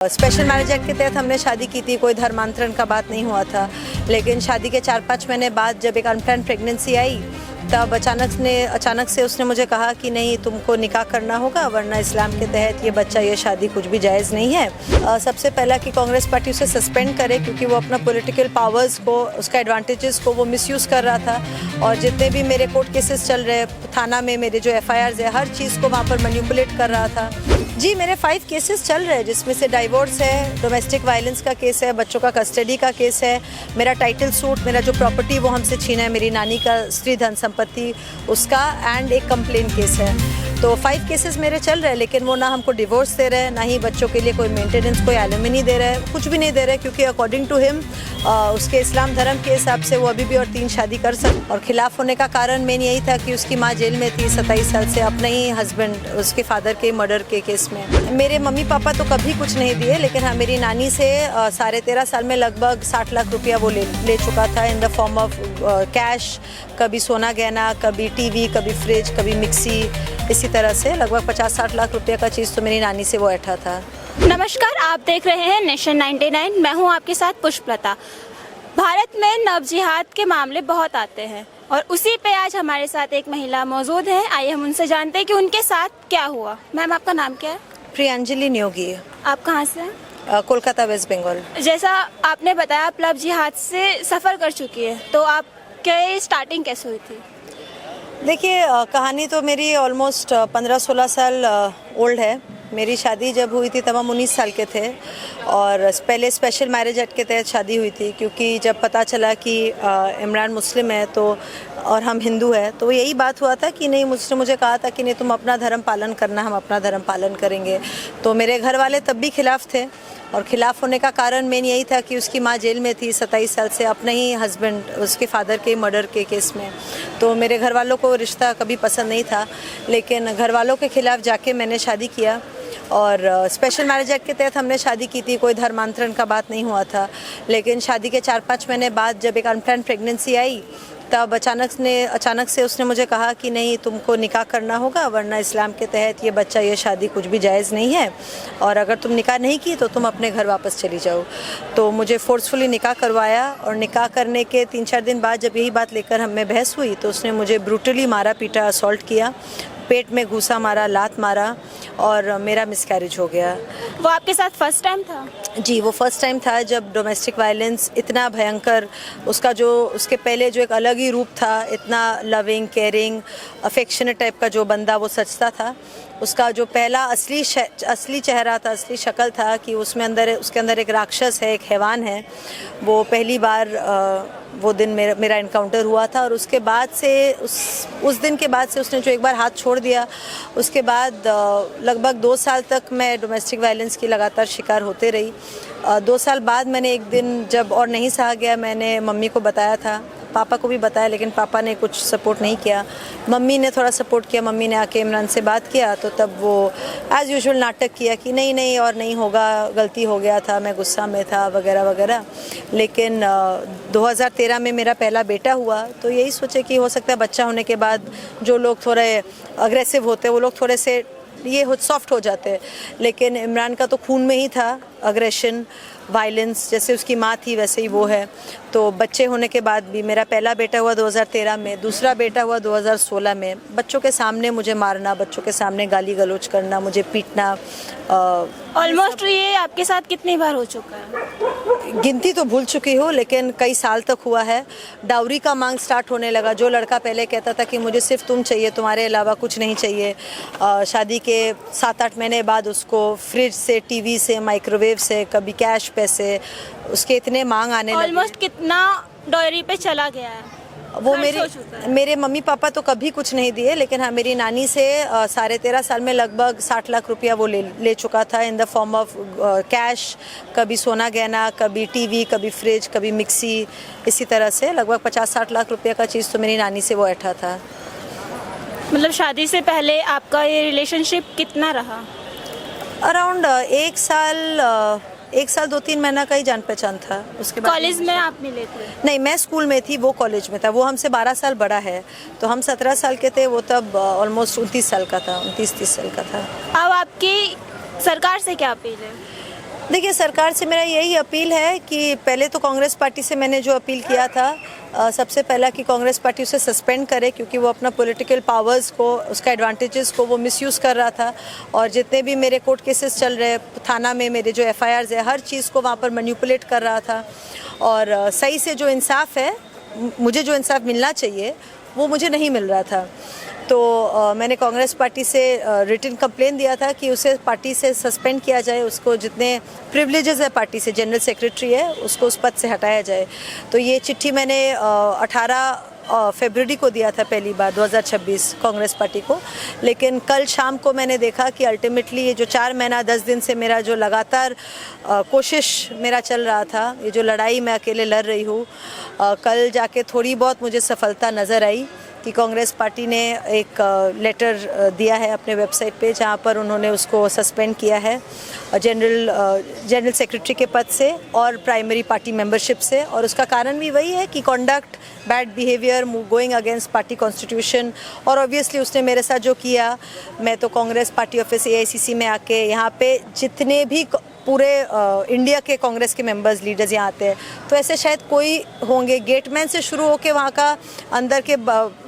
Special marriage act के तहत हमने शादी की थी, कोई धर्मांतरण का बात नहीं हुआ था। लेकिन शादी के 4-5 महीने बाद जब एक अनप्लान्ड प्रेगनेंसी आई, तब अचानक से उसने मुझे कहा कि नहीं, तुमको निकाह करना होगा, वरना इस्लाम के तहत ये बच्चा, ये शादी कुछ भी जायज़ नहीं है। सबसे पहला कि कांग्रेस पार्टी उसे सस्पेंड करे, क्योंकि वो अपना पॉलिटिकल पावर्स को, उसका एडवांटेजेस को वो मिसयूज़ कर रहा था। और जितने भी मेरे कोर्ट केसेस चल रहे, थाना में मेरे जो FIRs है, हर चीज़ को वहाँ पर मैनिपुलेट कर रहा था। जी, मेरे 5 केसेस चल रहे हैं, जिसमें से डाइवोर्स है, डोमेस्टिक वायलेंस का केस है, बच्चों का कस्टडी का केस है, मेरा टाइटल सूट, मेरा जो प्रॉपर्टी वो हमसे छीना है, मेरी नानी का स्त्री धन संपत्ति उसका, एंड एक कंप्लेन केस है। तो 5 केसेस मेरे चल रहे हैं, लेकिन वो ना हमको डिवोर्स दे रहे हैं, ना ही बच्चों के लिए कोई मेंटेनेंस, कोई एलिमनी दे रहे हैं, कुछ भी नहीं दे रहे, क्योंकि अकॉर्डिंग टू हिम उसके इस्लाम धर्म के हिसाब से वो अभी भी और 3 शादी कर सकते। और खिलाफ होने का कारण मेन यही था कि उसकी माँ जेल में थी 27 साल से, अपने ही हस्बैंड, उसके फादर के मर्डर के केस में। मेरे मम्मी पापा तो कभी कुछ नहीं दिए, लेकिन हाँ, मेरी नानी से 13.5 साल में लगभग 60 लाख रुपया वो ले चुका था, in the form of cash, कभी सोना गहना, कभी टीवी, कभी फ्रिज, कभी मिक्सी, इसी तरह से लगभग 50-60 लाख रुपये का चीज़ तो मेरी नानी से वो ऐठा था। नमस्कार, आप देख रहे हैं नेशन 99। मैं हूं आपके साथ पुष्पलता। भारत में नव जिहाद के मामले बहुत आते हैं और उसी पे आज हमारे साथ एक महिला मौजूद है। आइए हम उनसे जानते हैं कि उनके साथ क्या हुआ। मैम, आपका नाम क्या है? प्रियांजलि न्योगी। आप कहाँ से हैं? कोलकाता, वेस्ट बंगाल। जैसा आपने बताया, आप लव जिहाद से सफ़र कर चुकी है, तो आपके स्टार्टिंग कैसे हुई थी? देखिए, कहानी तो मेरी ऑलमोस्ट 15-16 साल ओल्ड है। मेरी शादी जब हुई थी तब हम 19 साल के थे, और पहले स्पेशल मैरिज एक्ट के तहत शादी हुई थी, क्योंकि जब पता चला कि इमरान मुस्लिम है तो और हम हिंदू हैं, तो यही बात हुआ था कि नहीं, उसने मुझे कहा था कि नहीं, तुम अपना धर्म पालन करना, हम अपना धर्म पालन करेंगे। तो मेरे घर वाले तब भी खिलाफ थे, और खिलाफ होने का कारण मेन यही था कि उसकी माँ जेल में थी 27 साल से, अपने ही हस्बैंड, उसके फादर के मर्डर के केस में। तो मेरे घर वालों को रिश्ता कभी पसंद नहीं था, लेकिन घर वालों के खिलाफ जाके मैंने शादी किया। और स्पेशल मैरिज एक्ट के तहत हमने शादी की थी, कोई धर्मांतरण का बात नहीं हुआ था। लेकिन शादी के 4-5 महीने बाद जब एक अनप्लान्ड प्रेगनेंसी आई, तब अचानक से उसने मुझे कहा कि नहीं, तुमको निकाह करना होगा, वरना इस्लाम के तहत ये बच्चा, ये शादी कुछ भी जायज़ नहीं है, और अगर तुम निकाह नहीं की तो तुम अपने घर वापस चली जाओ। तो मुझे फोर्सफुली निकाह करवाया, और निकाह करने के 3-4 दिन बाद जब यही बात लेकर हम में बहस हुई, तो उसने मुझे ब्रूटली मारा, पीटा, असॉल्ट किया, पेट में घूसा मारा, लात मारा, और मेरा मिसकैरेज हो गया। वो आपके साथ फर्स्ट टाइम था? जी, वो फर्स्ट टाइम था जब डोमेस्टिक वायलेंस इतना भयंकर, उसके पहले जो एक अलग ही रूप था, इतना लविंग, केयरिंग, अफेक्शनेट टाइप का जो बंदा वो सचता था, उसका जो पहला असली चेहरा था, असली शक्ल था, कि उसके अंदर एक राक्षस है, एक हैवान है। वो पहली बार वो दिन मेरा इनकाउंटर हुआ था, और उसके बाद से उस दिन के बाद से उसने जो एक बार हाथ छोड़ दिया, उसके बाद लगभग 2 साल तक मैं डोमेस्टिक वायलेंस की लगातार शिकार होते रही। 2 साल बाद मैंने एक दिन जब और नहीं सहा गया, मैंने मम्मी को बताया था, पापा को भी बताया, लेकिन पापा ने कुछ सपोर्ट नहीं किया। मम्मी ने थोड़ा सपोर्ट किया, मम्मी ने आके इमरान से बात किया, तो तब वो एज़ यूजुअल नाटक किया कि नहीं और नहीं होगा, गलती हो गया था, मैं गुस्सा में था, वगैरह वगैरह। लेकिन 2013 में मेरा पहला बेटा हुआ, तो यही सोचे कि हो सकता है बच्चा होने के बाद जो लोग थोड़े अग्रेसिव होते हैं, वो लोग थोड़े से सॉफ्ट हो जाते हैं। लेकिन इमरान का तो खून में ही था अग्रेशन, वायलेंस, जैसे उसकी माँ थी वैसे ही वो है। तो बच्चे होने के बाद भी, मेरा पहला बेटा हुआ 2013 में, दूसरा बेटा हुआ 2016 में, बच्चों के सामने मुझे मारना, बच्चों के सामने गाली गलौज करना, मुझे पीटना। ऑलमोस्ट ये आपके साथ कितनी बार हो चुका है? गिनती तो भूल चुकी हूँ, लेकिन कई साल तक हुआ है। डाउरी का मांग स्टार्ट होने लगा। जो लड़का पहले कहता था कि मुझे सिर्फ तुम चाहिए, तुम्हारे अलावा कुछ नहीं चाहिए, शादी के 7-8 महीने बाद उसको फ्रिज से, टीवी से, माइक्रोवेव से, कभी कैश पैसे, उसके इतने मांग आने लगे। ऑलमोस्ट कितना डायरी पे चला गया है? वो मेरे मम्मी पापा तो कभी कुछ नहीं दिए, लेकिन हाँ, मेरी नानी से 13.5 साल में लगभग 60 लाख रुपया वो ले चुका था, in the form of cash, कभी सोना गहना, कभी टीवी, कभी फ्रिज, कभी मिक्सी, इसी तरह से लगभग 50-60 लाख रुपये का चीज़ तो मेरी नानी से वो ऐठा था। मतलब शादी से पहले आपका ये रिलेशनशिप कितना रहा? अराउंड 1 साल 2-3 महीना का ही जान पहचान था। उसके बाद कॉलेज में आप मिले थे? नहीं, मैं स्कूल में थी, वो कॉलेज में था। वो हमसे 12 साल बड़ा है, तो हम 17 साल के थे, वो तब ऑलमोस्ट 29 साल का था, 29-30 साल का था। अब आपकी सरकार से क्या अपील है? देखिए, सरकार से मेरा यही अपील है कि पहले तो कांग्रेस पार्टी से मैंने जो अपील किया था, सबसे पहला कि कांग्रेस पार्टी उसे सस्पेंड करे, क्योंकि वो अपना पॉलिटिकल पावर्स को, उसका एडवांटेजेस को वो मिसयूज़ कर रहा था। और जितने भी मेरे कोर्ट केसेस चल रहे, थाना में मेरे जो FIRs है, हर चीज़ को वहाँ पर मैनिपुलेट कर रहा था। और सही से जो इंसाफ है, मुझे जो इंसाफ मिलना चाहिए वो मुझे नहीं मिल रहा था। तो मैंने कांग्रेस पार्टी से रिटन कंप्लेन दिया था कि उसे पार्टी से सस्पेंड किया जाए, उसको जितने प्रिविलेजेस है पार्टी से, जनरल सेक्रेटरी है उसको उस पद से हटाया जाए। तो ये चिट्ठी मैंने 18 फरवरी को दिया था पहली बार 2026 कांग्रेस पार्टी को। लेकिन कल शाम को मैंने देखा कि अल्टीमेटली ये जो 4 महीना 10 दिन से मेरा जो लगातार कोशिश मेरा चल रहा था, ये जो लड़ाई मैं अकेले लड़ रही हूँ, कल जाके थोड़ी बहुत मुझे सफलता नज़र आई कि कांग्रेस पार्टी ने एक लेटर दिया है अपने वेबसाइट पे, जहाँ पर उन्होंने उसको सस्पेंड किया है जनरल सेक्रेटरी के पद से और प्राइमरी पार्टी मेंबरशिप से। और उसका कारण भी वही है कि conduct, bad behaviour, going against party constitution. और ऑब्वियसली उसने मेरे साथ जो किया, मैं तो कांग्रेस पार्टी ऑफिस AICC में आके यहाँ पे जितने भी पूरे इंडिया के कांग्रेस के मेंबर्स, लीडर्स यहाँ आते हैं, तो ऐसे शायद कोई होंगे, गेटमैन से शुरू होके वहाँ का अंदर के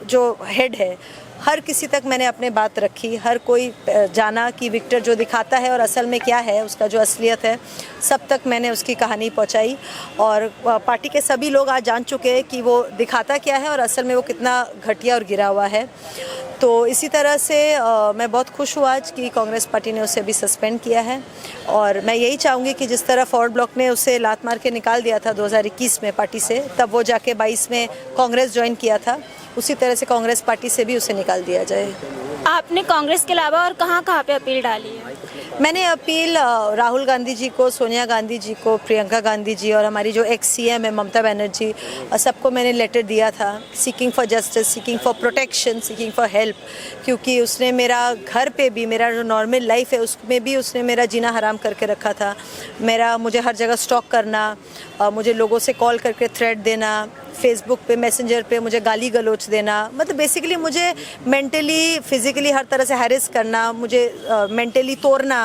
जो हेड है, हर किसी तक मैंने अपने बात रखी। हर कोई जाना कि विक्टर जो दिखाता है और असल में क्या है, उसका जो असलियत है, सब तक मैंने उसकी कहानी पहुंचाई। और पार्टी के सभी लोग आज जान चुके हैं कि वो दिखाता क्या है और असल में वो कितना घटिया और गिरा हुआ है। तो इसी तरह से मैं बहुत खुश हूँ आज कि कांग्रेस पार्टी ने उसे अभी सस्पेंड किया है। और मैं यही चाहूँगी कि जिस तरह फॉरवर्ड ब्लॉक ने उसे लात मार के निकाल दिया था 2021 में पार्टी से, तब वो जाके 22 में कांग्रेस ज्वाइन किया था, उसी तरह से कांग्रेस पार्टी से भी उसे निकाल दिया जाए। आपने कांग्रेस के अलावा और कहाँ कहाँ पे अपील डाली है? मैंने अपील राहुल गांधी जी को, सोनिया गांधी जी को, प्रियंका गांधी जी और हमारी जो एक्स CM है ममता बनर्जी, सबको मैंने लेटर दिया था, seeking for justice, seeking for protection, seeking for help. क्योंकि उसने मेरा घर पे भी, मेरा जो नॉर्मल लाइफ है उसमें भी उसने मेरा जीना हराम करके रखा था। मुझे हर जगह स्टॉक करना, मुझे लोगों से कॉल करके थ्रेट देना, फेसबुक पे, मैसेंजर पे मुझे गाली गलौच देना, मतलब बेसिकली मुझे मेंटली, फिजिकली हर तरह से हैरेस करना, मुझे मेंटली तोड़ना।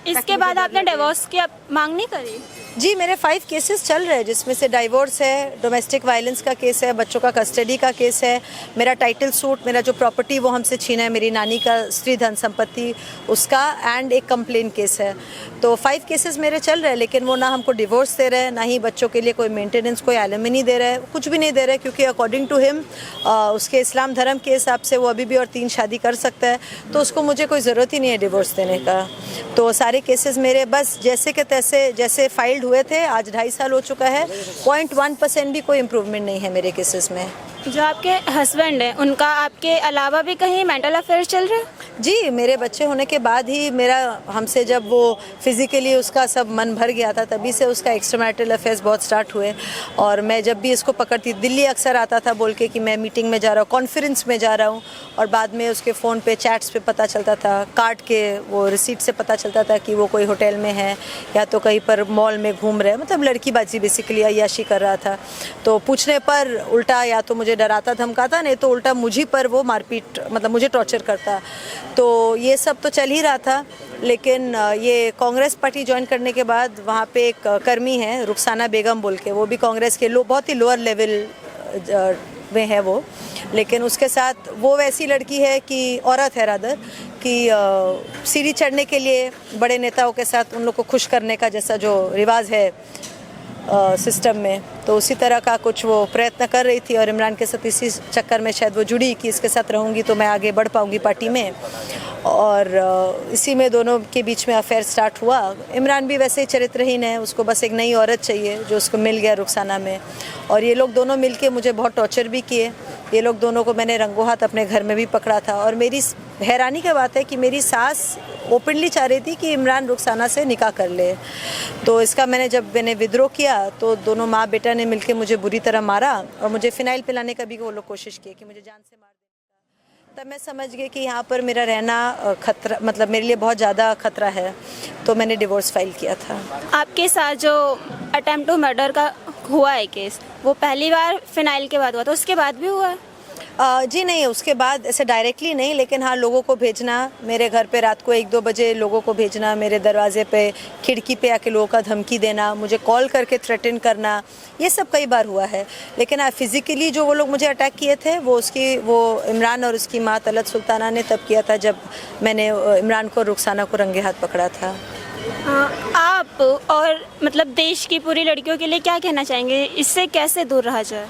इसके बाद आपने डिवोर्स की मांग नहीं करी? जी, मेरे 5 केसेस चल रहे हैं, जिसमें से डाइवोर्स है, डोमेस्टिक वायलेंस का केस है, बच्चों का कस्टडी का केस है, मेरा टाइटल सूट, मेरा जो प्रॉपर्टी वो हमसे छीना है, मेरी नानी का स्त्री धन संपत्ति उसका, एंड एक कंप्लेन केस है। तो 5 केसेस मेरे चल रहे हैं। लेकिन वो ना हमको डिवोर्स दे रहे हैं, ना ही बच्चों के लिए कोई मेंटेनेंस, कोई एलिमनी दे रहे हैं, कुछ भी नहीं दे रहे, क्योंकि अकॉर्डिंग टू हिम उसके इस्लाम धर्म के हिसाब से वो अभी भी और 3 शादी कर सकता है। तो उसको मुझे कोई ज़रूरत ही नहीं है डिवोर्स देने का। तो सारे केसेस मेरे बस जैसे के तैसे, जैसे फाइल्ड हुए थे, आज 2.5 साल हो चुका है, 0.1% भी कोई इम्प्रूवमेंट नहीं है मेरे केसेस में। जो आपके हस्बैंड हैं, उनका आपके अलावा भी कहीं मेंटल अफेयर चल रहा है? जी, मेरे बच्चे होने के बाद ही मेरा, हमसे जब वो फिज़िकली उसका सब मन भर गया था, तभी से उसका एक्स्ट्रा मैरिटल अफेयर्स बहुत स्टार्ट हुए। और मैं जब भी इसको पकड़ती, दिल्ली अक्सर आता था बोल के कि मैं मीटिंग में जा रहा हूँ, कॉन्फ्रेंस में जा रहा हूँ, और बाद में उसके फ़ोन पे, चैट्स पे पता चलता था, कार्ड के वो रिसीट से पता चलता था कि वो कोई होटल में है या तो कहीं पर मॉल में घूम रहे, मतलब लड़कीबाजी बेसिकली, अय्याशी कर रहा था। तो पूछने पर उल्टा या तो मुझे डराता धमकाता, नहीं तो उल्टा मुझी पर वो मारपीट, मतलब मुझे टॉर्चर करता। तो ये सब तो चल ही रहा था। लेकिन ये कांग्रेस पार्टी ज्वाइन करने के बाद वहाँ पे एक कर्मी है रुखसाना बेगम बोल के, वो भी कांग्रेस के बहुत ही लोअर लेवल में है वो, लेकिन उसके साथ वो वैसी लड़की है कि, औरत है रादर, कि सीढ़ी चढ़ने के लिए बड़े नेताओं के साथ उन लोग को खुश करने का जैसा जो रिवाज है सिस्टम में, तो उसी तरह का कुछ वो प्रयत्न कर रही थी। और इमरान के साथ इसी चक्कर में शायद वो जुड़ी कि इसके साथ रहूँगी तो मैं आगे बढ़ पाऊँगी पार्टी में, और इसी में दोनों के बीच में अफेयर स्टार्ट हुआ। इमरान भी वैसे ही चरित्रहीन है, उसको बस एक नई औरत चाहिए, जो उसको मिल गया रुखसाना में। और ये लोग दोनों मिलके मुझे बहुत टॉर्चर भी किए। ये लोग दोनों को मैंने रंगों हाथ अपने घर में भी पकड़ा था। और मेरी हैरानी की बात है कि मेरी सास ओपनली चाह रही थी कि इमरान रुखसाना से निकाह कर ले। तो इसका जब मैंने विद्रोह किया तो दोनों माँ बेटा ने मिलकर मुझे बुरी तरह मारा, और मुझे फिनाइल पिलाने का भी वो लोग कोशिश किए कि मुझे जान से मार दें। तब मैं समझ गई कि यहाँ पर मेरा रहना खतरा, मतलब मेरे लिए बहुत ज़्यादा खतरा है। तो मैंने डिवोर्स फाइल किया था। आपके साथ जो अटेम्प्ट टू मर्डर का हुआ है केस, वो पहली बार फिनाइल के बाद हुआ था, उसके बाद भी हुआ है? जी नहीं, उसके बाद ऐसे डायरेक्टली नहीं, लेकिन हाँ लोगों को भेजना, मेरे घर पे रात को 1-2 बजे लोगों को भेजना, मेरे दरवाजे पे खिड़की पे आके लोगों का धमकी देना, मुझे कॉल करके थ्रेटन करना, ये सब कई बार हुआ है। लेकिन हाँ फिज़िकली जो वो लोग मुझे अटैक किए थे वो इमरान और उसकी माँ तलत सुल्ताना ने तब किया था जब मैंने इमरान को और रुखसाना को रंगे हाथ पकड़ा था। आप और मतलब देश की पूरी लड़कियों के लिए क्या कहना चाहेंगे, इससे कैसे दूर रहा जाए?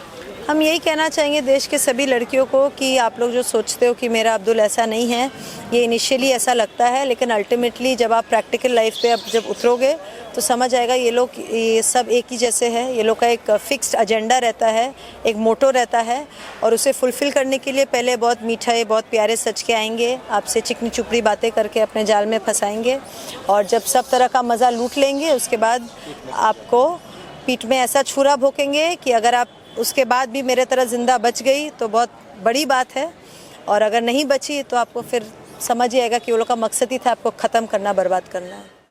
हम यही कहना चाहेंगे देश के सभी लड़कियों को कि आप लोग जो सोचते हो कि मेरा अब्दुल ऐसा नहीं है, ये इनिशियली ऐसा लगता है, लेकिन अल्टीमेटली जब आप प्रैक्टिकल लाइफ पे अब जब उतरोगे तो समझ आएगा ये सब एक ही जैसे है। ये लोग का एक फिक्स्ड एजेंडा रहता है, एक मोटो रहता है, और उसे फुलफ़िल करने के लिए पहले बहुत मीठे बहुत प्यारे सच के आएंगे, आपसे चिकनी चुपड़ी बातें करके अपने जाल में फंसाएंगे, और जब सब तरह का मज़ा लूट लेंगे उसके बाद आपको पीठ में ऐसा छुरा भोंकेंगे कि अगर आप उसके बाद भी मेरे तरह ज़िंदा बच गई तो बहुत बड़ी बात है, और अगर नहीं बची तो आपको फिर समझ ही आएगा कि वो लोग का मकसद ही था आपको ख़त्म करना, बर्बाद करना।